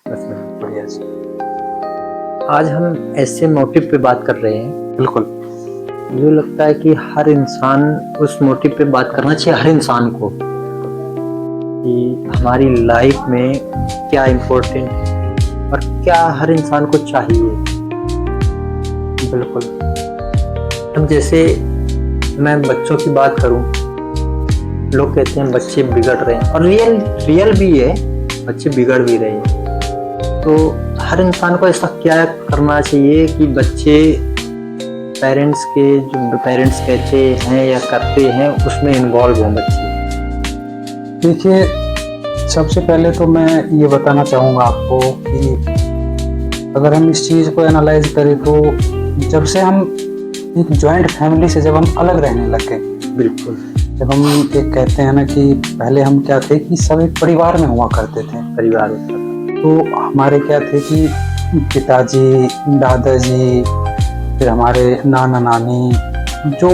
बस बढ़िया जी। आज हम ऐसे मोटिव पे बात कर रहे हैं। बिल्कुल। मुझे लगता है कि हर इंसान उस मोटिव पे बात करना चाहिए, हर इंसान को, कि हमारी लाइफ में क्या इम्पोर्टेंट है और क्या हर इंसान को चाहिए। बिल्कुल। अब जैसे मैं बच्चों की बात करूं, लोग कहते हैं बच्चे बिगड़ रहे हैं, और रियल भी है, बच्चे बिगड़ भी रहे हैं। तो हर इंसान को ऐसा क्या करना चाहिए कि बच्चे पेरेंट्स कहते हैं या करते हैं उसमें इन्वॉल्व हों बच्चे। देखिए, सबसे पहले तो मैं ये बताना चाहूँगा आपको कि अगर हम इस चीज़ को एनालाइज करें तो जब से हम एक जॉइंट फैमिली से जब हम अलग रहने लग गए, बिल्कुल, जब हम एक कहते हैं ना कि पहले हम क्या थे कि सब एक परिवार में हुआ करते थे। परिवार होता था। तो हमारे क्या थे कि पिताजी, दादाजी, फिर हमारे नाना नानी, जो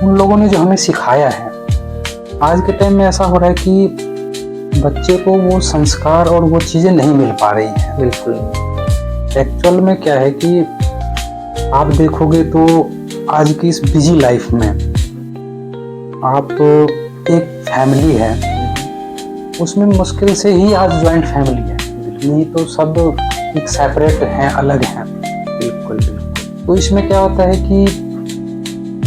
उन लोगों ने जो हमें सिखाया है। आज के टाइम में ऐसा हो रहा है कि बच्चे को वो संस्कार और वो चीज़ें नहीं मिल पा रही हैं। बिल्कुल। एक्चुअल में क्या है कि आप देखोगे तो आज की इस बिजी लाइफ में आप एक फैमिली है, उसमें मुश्किल से ही आज जॉइंट फैमिली है, नहीं तो सब एक सेपरेट हैं, अलग हैं। बिल्कुल बिल्कुल। तो इसमें क्या होता है कि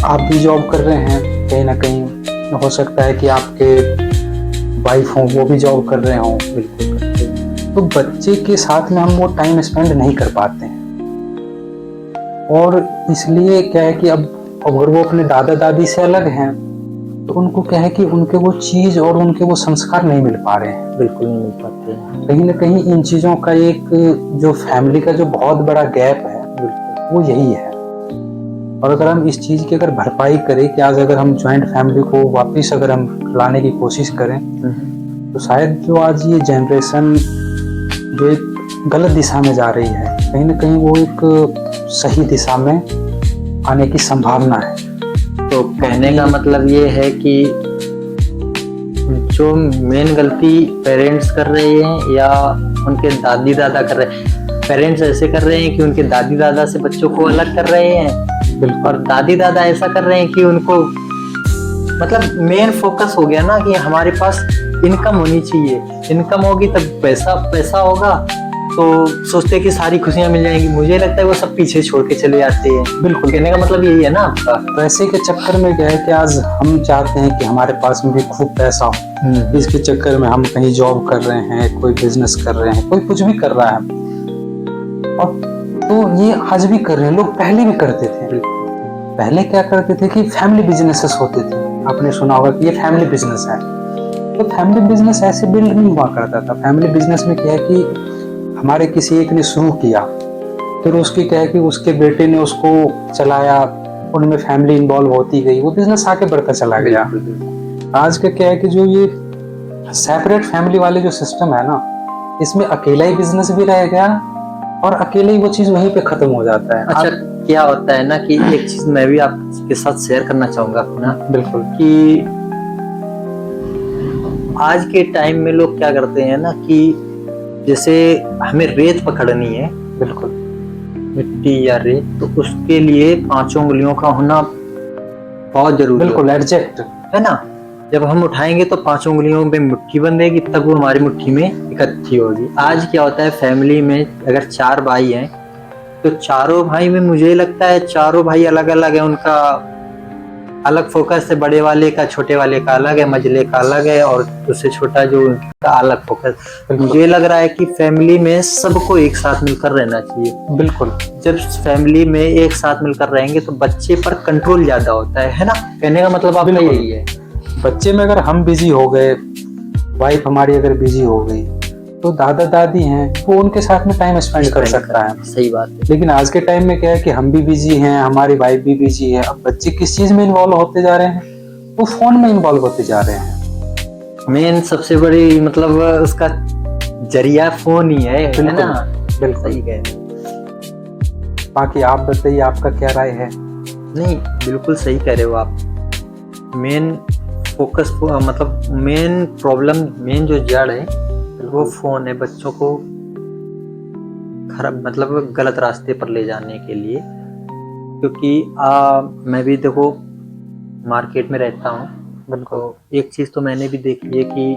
आप भी जॉब कर रहे हैं, कहीं ना कहीं हो सकता है कि आपके वाइफ हों वो भी जॉब कर रहे हों। बिल्कुल करते हैं। तो बच्चे के साथ में हम वो टाइम स्पेंड नहीं कर पाते हैं, और इसलिए क्या है कि अब अगर वो अपने दादा दादी से अलग हैं तो उनको क्या है कि उनके वो चीज़ और उनके वो संस्कार नहीं मिल पा रहे हैं। बिल्कुल नहीं मिल पाते हैं। कहीं ना कहीं इन चीज़ों का एक जो फैमिली का जो बहुत बड़ा गैप है, बिल्कुल वो यही है। और अगर हम इस चीज़ की अगर भरपाई करें कि आज अगर हम जॉइंट फैमिली को वापस अगर हम लाने की कोशिश करें तो शायद जो आज ये जनरेशन जो एक गलत दिशा में जा रही है, कहीं ना कहीं वो एक सही दिशा में आने की संभावना है। तो कहने का मतलब ये है कि जो मेन गलती पेरेंट्स कर रहे हैं या उनके दादी दादा कर रहे हैं, पेरेंट्स ऐसे कर रहे हैं कि उनके दादी दादा से बच्चों को अलग कर रहे हैं, और दादी दादा ऐसा कर रहे हैं कि उनको, मतलब मेन फोकस हो गया ना कि हमारे पास इनकम होनी चाहिए, इनकम होगी तब पैसा होगा, तो सोचते हैं कि सारी खुशियां मिल जाएंगी। मुझे लगता है वो सब पीछे छोड़ के चले जाते हैं। बिल्कुल। कहने का मतलब यही है ना आपका। पैसे के चक्कर में क्या है कि आज हम चाहते हैं कि हमारे पास में भी खूब पैसा हो, इसके चक्कर में हम कहीं जॉब कर रहे हैं, कोई बिजनेस कर रहे हैं, कोई कुछ भी कर रहा है, और तो ये आज भी कर रहे हैं। लोग पहले भी करते थे। पहले क्या करते थे कि फैमिली बिजनेसेस होते थे, आपने सुना होगा कि ये फैमिली बिजनेस है। तो फैमिली बिजनेस ऐसे बिल्ड नहीं हुआ करता था। फैमिली बिजनेस में क्या है कि हमारे किसी एक ने शुरू किया, फिर उसकी क्या है कि उसके बेटे ने उसको चलाया, उनमें फैमिली इन्वॉल्व होती गई, वो बिजनेस आगे बढ़ता चला गया। आज का क्या है कि जो ये सेपरेट फैमिली वाले जो सिस्टम है ना, इसमें अकेला ही बिजनेस भी रह गया और अकेले ही वो चीज वहीं पे खत्म हो जाता है। अच्छा, क्या होता है ना कि एक चीज मैं भी आपके साथ शेयर करना चाहूंगा अपना। बिल्कुल। कि आज के टाइम में लोग क्या करते हैं ना कि जैसे हमें रेत पकड़नी है, बिल्कुल, मिट्टी या रेत, तो उसके लिए 5 उंगलियों का होना बहुत जरूरी बिल्कुल एडजेक्ट है ना। जब हम उठाएंगे तो 5 उंगलियों में मुट्ठी बंधेगी, तब वो हमारी मुट्ठी में इकट्ठी होगी। आज क्या होता है, फैमिली में अगर 4 भाई हैं तो चारों भाई में मुझे लगता है चारों भाई अलग अलग है, उनका अलग फोकस है। बड़े वाले का छोटे वाले का अलग है, मझले का अलग है, और उससे छोटा जो का अलग फोकस। मुझे लग रहा है कि फैमिली में सबको एक साथ मिलकर रहना चाहिए। बिल्कुल। जब फैमिली में एक साथ मिलकर रहेंगे तो बच्चे पर कंट्रोल ज्यादा होता है ना। कहने का मतलब आपका यही है। बच्चे में अगर हम बिजी हो गए, वाइफ हमारी अगर बिजी हो गई, तो दादा दादी हैं वो उनके साथ में टाइम स्पेंड कर सकता है। सही बात है। लेकिन आज के टाइम में क्या है कि हम भी बिजी हैं, हमारी वाइफ भी बिजी है। अब बच्चे किस चीज में इन्वॉल्व होते जा रहे हैं, वो फोन में इन्वॉल्व होते जा रहे हैं। मेन सबसे बड़ी मतलब उसका जरिया फोन ही है ना। बिल्कुल सही कह। बाकी आप बताइए, आपका क्या राय है? नहीं, बिल्कुल सही कह रहे हो आप। मेन फोकस मतलब मेन प्रॉब्लम, मेन जो जड़ है वो फोन है। बच्चों को खराब मतलब गलत रास्ते पर ले जाने के लिए। क्योंकि मैं भी देखो मार्केट में रहता हूँ, बिल्कुल तो एक चीज़ तो मैंने भी देखी है कि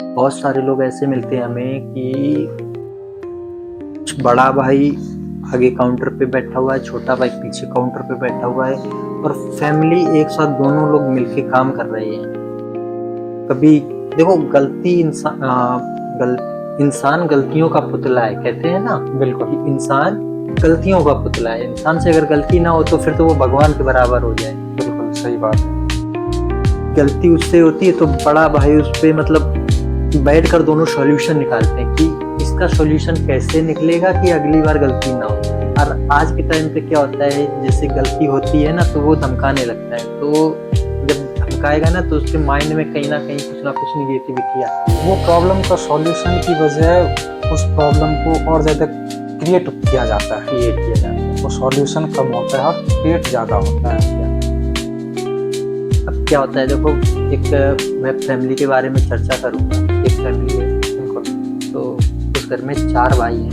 बहुत सारे लोग ऐसे मिलते हैं हमें कि बड़ा भाई आगे काउंटर पे बैठा हुआ है, छोटा भाई पीछे काउंटर पे बैठा हुआ है, और फैमिली एक साथ दोनों लोग मिलके काम कर रहे हैं। कभी देखो गलती इंसान गलतियों का पुतला है, कहते हैं ना, बिल्कुल कि इंसान गलतियों का पुतला है। इंसान से अगर गलती ना हो तो फिर तो वो भगवान के बराबर हो जाए। बिल्कुल सही बात है। गलती उससे होती है तो बड़ा भाई उस पे मतलब बैठ कर दोनों सॉल्यूशन निकालते हैं कि इसका सॉल्यूशन कैसे निकलेगा कि अगली बार गलती ना हो। और आज के टाइम पे क्या होता है, जैसे गलती होती है ना तो वो धमकाने लगता है, तो जब धमकाएगा ना तो उसके माइंड में कहीं ना कहीं कुछ ना कुछ निगेटिविटी आती है। वो प्रॉब्लम का सॉल्यूशन की बजाय उस प्रॉब्लम को और ज़्यादा क्रिएट किया जाता है। क्रिएट किया जाता है। वो सॉल्यूशन कम होता है और क्रिएट ज़्यादा होता है। अब क्या होता है देखो, एक मैं फैमिली के बारे में चर्चा करूंगा। एक फैमिली है, बिल्कुल तो उस घर में 4 भाई हैं,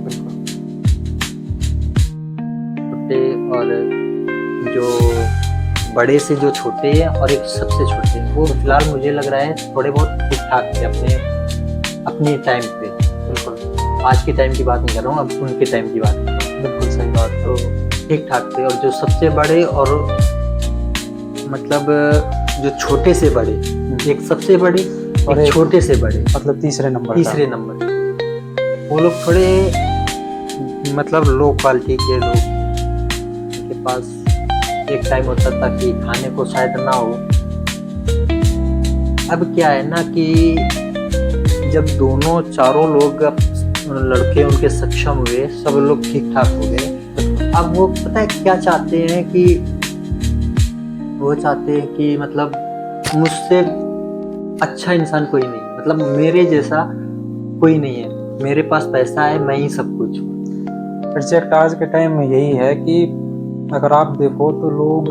बिल्कुल छोटे, और जो बड़े से जो छोटे हैं और एक सबसे छोटे हैं, वो फिलहाल मुझे लग रहा है थोड़े बहुत ठीक ठाक थे अपने टाइम पे। बिल्कुल आज के टाइम की बात नहीं कर रहा हूँ, अब उनके टाइम की बात कर रहा हूँ। बिल्कुल सही बात। तो ठीक ठाक थे, और जो सबसे बड़े और मतलब जो छोटे से बड़े, एक सबसे बड़े और एक छोटे से बड़े, मतलब तीसरे नंबर वो लोग थोड़े मतलब लो क्वालिटी के लोग। उनके पास एक टाइम होता था कि खाने को शायद ना हो। अब क्या है ना कि जब दोनों चारों लोग लड़के उनके सक्षम हुए, सब लोग ठीक ठाक हो गए, अब वो पता है क्या चाहते हैं कि वो चाहते हैं कि मतलब मुझसे अच्छा इंसान कोई नहीं, मतलब मेरे जैसा कोई नहीं है, मेरे पास पैसा है, मैं ही सब कुछ हूँ। एग्जैक्ट आज के टाइम में यही है कि अगर आप देखो तो लोग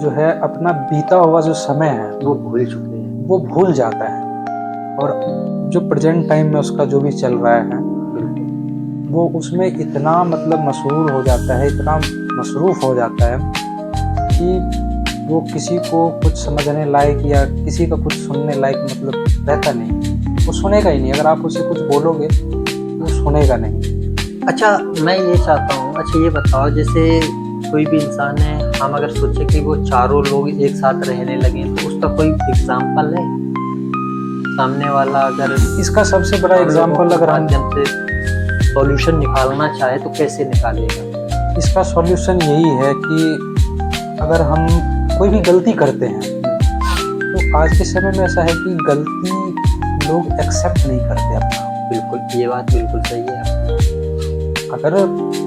जो है अपना बीता हुआ जो समय है वो भूल चुके हैं। वो भूल जाता है, और जो प्रेजेंट टाइम में उसका जो भी चल रहा है वो उसमें इतना मतलब मशहूर हो जाता है, इतना मसरूफ हो जाता है कि वो किसी को कुछ समझने लायक या किसी का कुछ सुनने लायक मतलब रहता नहीं। वो सुनेगा ही नहीं, अगर आप उसे कुछ बोलोगे वो सुनेगा नहीं। अच्छा मैं ये चाहता हूँ, अच्छा ये बताओ, जैसे कोई भी इंसान है, हम अगर सोचे कि वो चारों लोग एक साथ रहने लगे तो उसका कोई एग्जाम्पल है सामने वाला? अगर इसका सबसे बड़ा एग्जाम्पल अगर हम से सॉल्यूशन निकालना चाहे तो कैसे निकालेगा? इसका सॉल्यूशन यही है कि अगर हम कोई भी गलती करते हैं तो आज के समय में ऐसा है कि गलती लोग एक्सेप्ट नहीं करते अपना। बिल्कुल, ये बात बिल्कुल सही है। अगर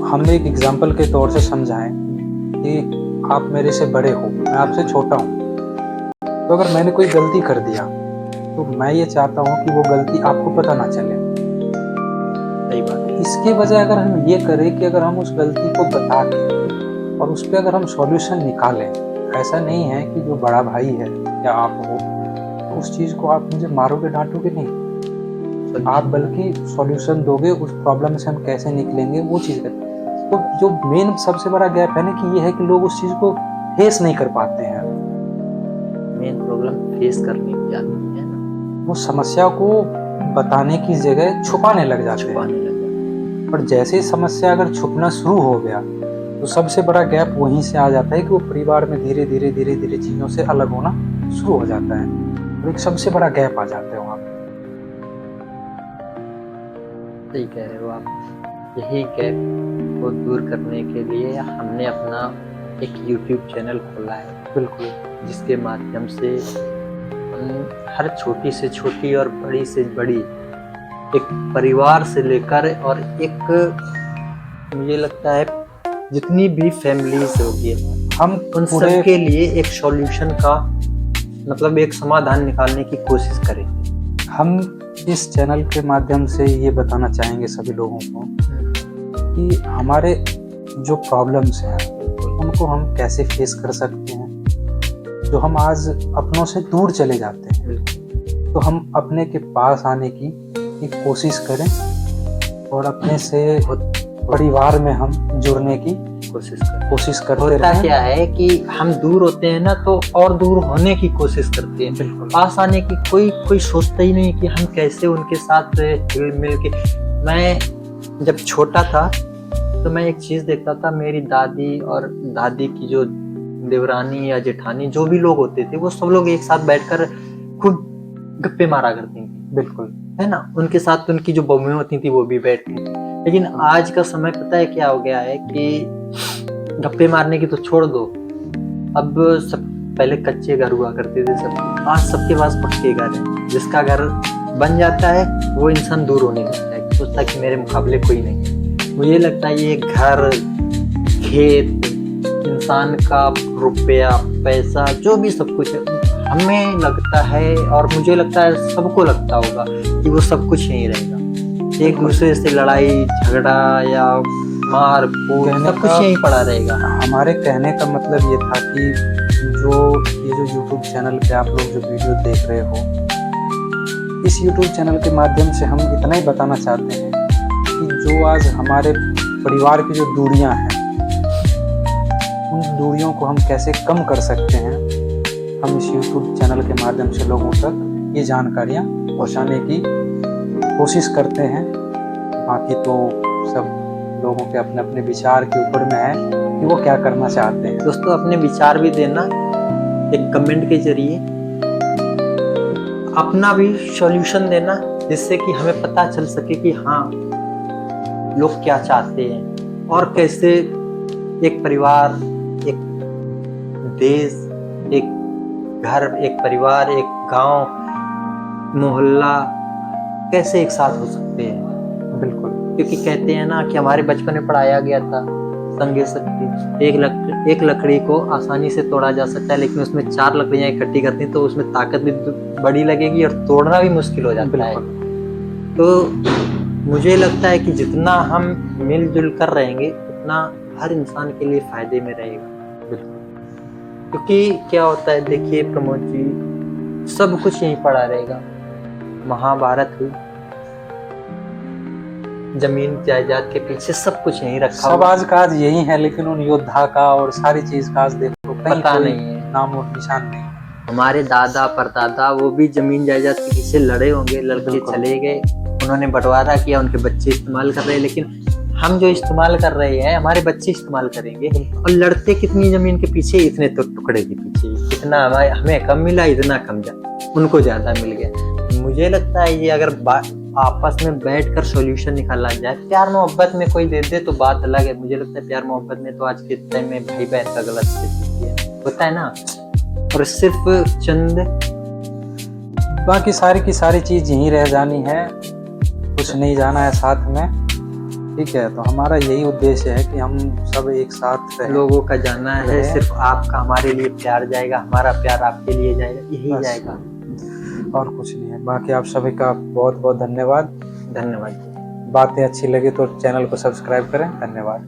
हम एक एग्जाम्पल के तौर से समझाएं कि आप मेरे से बड़े हो, मैं आपसे छोटा हूँ, तो अगर मैंने कोई गलती कर दिया तो मैं ये चाहता हूँ कि वो गलती आपको पता ना चले। सही बात है। इसके बजाय अगर हम ये करें कि अगर हम उस गलती को बता के और उस पर अगर हम सॉल्यूशन निकालें, ऐसा नहीं है कि जो बड़ा भाई है या आप हो तो उस चीज़ को आप मुझे मारोगे डांटोगे नहीं, आप बल्कि सॉल्यूशन दोगे, उस प्रॉब्लम से हम कैसे निकलेंगे वो चीज़ है। तो जो मेन सबसे बड़ा गैप है ना कि ये है कि लोग उस चीज़ को फेस नहीं कर पाते हैं। मेन प्रॉब्लम फेस करने की आदत है ना, वो समस्या को बताने की जगह छुपाने लग जाते हैं, और जैसे ही समस्या अगर छुपना शुरू हो गया तो सबसे बड़ा गैप वहीं से आ जाता है कि वो परिवार में धीरे धीरे चीज़ों से अलग होना शुरू हो जाता है, और एक सबसे बड़ा गैप आ जाता है वहाँ पे। सही कह रहे हो आप। यही गैप को दूर करने के लिए हमने अपना एक YouTube चैनल खोला है। बिल्कुल, जिसके माध्यम से हम हर छोटी से छोटी और बड़ी से बड़ी एक परिवार से लेकर और एक मुझे लगता है जितनी भी फैमिलीज होगी हम उन सब के लिए एक सॉल्यूशन का मतलब एक समाधान निकालने की कोशिश करेंगे। हम इस चैनल के माध्यम से ये बताना चाहेंगे सभी लोगों को कि हमारे जो प्रॉब्लम्स हैं उनको हम कैसे फेस कर सकते हैं। जो हम आज अपनों से दूर चले जाते हैं तो हम अपने के पास आने की एक कोशिश करें, और अपने से परिवार में हम जुड़ने की कोशिश करते होता रहें। क्या है कि हम दूर होते हैं ना तो और दूर होने की कोशिश करते हैं, बिल्कुल। पास आने की कोई सोचता ही नहीं कि हम कैसे उनके साथ हिल मिल के। मैं जब छोटा था तो मैं एक चीज देखता था, मेरी दादी और दादी की जो देवरानी या जेठानी जो भी लोग होते थे वो सब लोग एक साथ बैठकर खूब गप्पे मारा करती थी, बिल्कुल। है ना। उनके साथ उनकी जो बहुएं होती थी वो भी बैठती थी। लेकिन आज का समय पता है क्या हो गया है कि गप्पे मारने की तो छोड़ दो, अब सब पहले कच्चे घर हुआ करते थे सब, आज सबके पास पक्के घर है। जिसका घर बन जाता है वो इंसान दूर होने लगता है, सोचता है कि मेरे मुकाबले कोई नहीं है। मुझे लगता है ये घर, खेत, इंसान का रुपया, पैसा, जो भी सब कुछ है, हमें लगता है और मुझे लगता है सबको लगता होगा कि वो सब कुछ यहीं रहेगा। एक दूसरे से लड़ाई झगड़ा या मार कूट सब कुछ यहीं पड़ा रहेगा। हमारे कहने का मतलब ये था कि ये जो YouTube चैनल पे आप लोग जो वीडियो देख रहे हो, इस YouTube चैनल के माध्यम से हम इतना ही बताना चाहते हैं कि जो आज हमारे परिवार की जो दूरियां हैं, उन दूरियों को हम कैसे कम कर सकते हैं। हम इस YouTube चैनल के माध्यम से लोगों तक ये जानकारियाँ पहुँचाने की कोशिश करते हैं। बाकी तो सब लोगों के अपने अपने विचार के ऊपर में है कि वो क्या करना चाहते हैं। दोस्तों अपने विचार भी देना एक कमेंट के जरिए, अपना भी सॉल्यूशन देना, जिससे कि हमें पता चल सके कि हाँ लोग क्या चाहते हैं और कैसे एक परिवार, एक देश, एक घर, एक परिवार, एक गांव, मोहल्ला कैसे एक साथ हो सकते हैं। बिल्कुल। क्योंकि कहते हैं ना कि हमारे बचपन में पढ़ाया गया था संगे शक्ति, एक लकड़ी को आसानी से तोड़ा जा सकता है, लेकिन उसमें 4 लकड़ियां इकट्ठी करती हैं तो उसमें ताकत भी बड़ी लगेगी और तोड़ना भी मुश्किल हो जाता है। तो मुझे लगता है कि जितना हम मिलजुल कर रहेंगे उतना हर इंसान के लिए फायदे में रहेगा। क्योंकि क्या होता है, देखिए प्रमोद जी, सब कुछ यहीं पड़ा रहेगा। महाभारत हुई, जमीन जायदाद के पीछे सब कुछ यहीं रखा, सब आज का आज यही है, लेकिन उन योद्धा का और सारी चीज का आज देखो पता नहीं है, नाम और निशान नहीं। हमारे दादा परदादा वो भी जमीन जायदाद के पीछे लड़े होंगे, लड़के चले गए, उन्होंने बंटवारा किया, उनके बच्चे इस्तेमाल कर रहे हैं, लेकिन हम जो इस्तेमाल कर रहे हैं हमारे बच्चे इस्तेमाल करेंगे। और लड़ते कितनी जमीन के पीछे, इतने तो टुकड़े के पीछे, इतना हमें कम मिला, इतना कम उनको ज्यादा मिल गया। मुझे लगता है ये अगर आपस में बैठकर सॉल्यूशन निकाला जाए, प्यार मोहब्बत में कोई दे दे तो बात अलग है। मुझे लगता है प्यार मोहब्बत में तो आज के टाइम में भाई बहन का गलत स्थिति होता है ना, और सिर्फ चंद, बाकी सारी की सारी चीज यहीं रह जानी है, कुछ नहीं जाना है साथ में। ठीक है, तो हमारा यही उद्देश्य है कि हम सब एक साथ रहें। लोगों का जाना है, सिर्फ आपका हमारे लिए प्यार जाएगा, हमारा प्यार आपके लिए जाएगा, यही जाएगा, और कुछ नहीं है। बाकी आप सभी का बहुत बहुत धन्यवाद। धन्यवाद। बातें अच्छी लगी तो चैनल को सब्सक्राइब करें। धन्यवाद।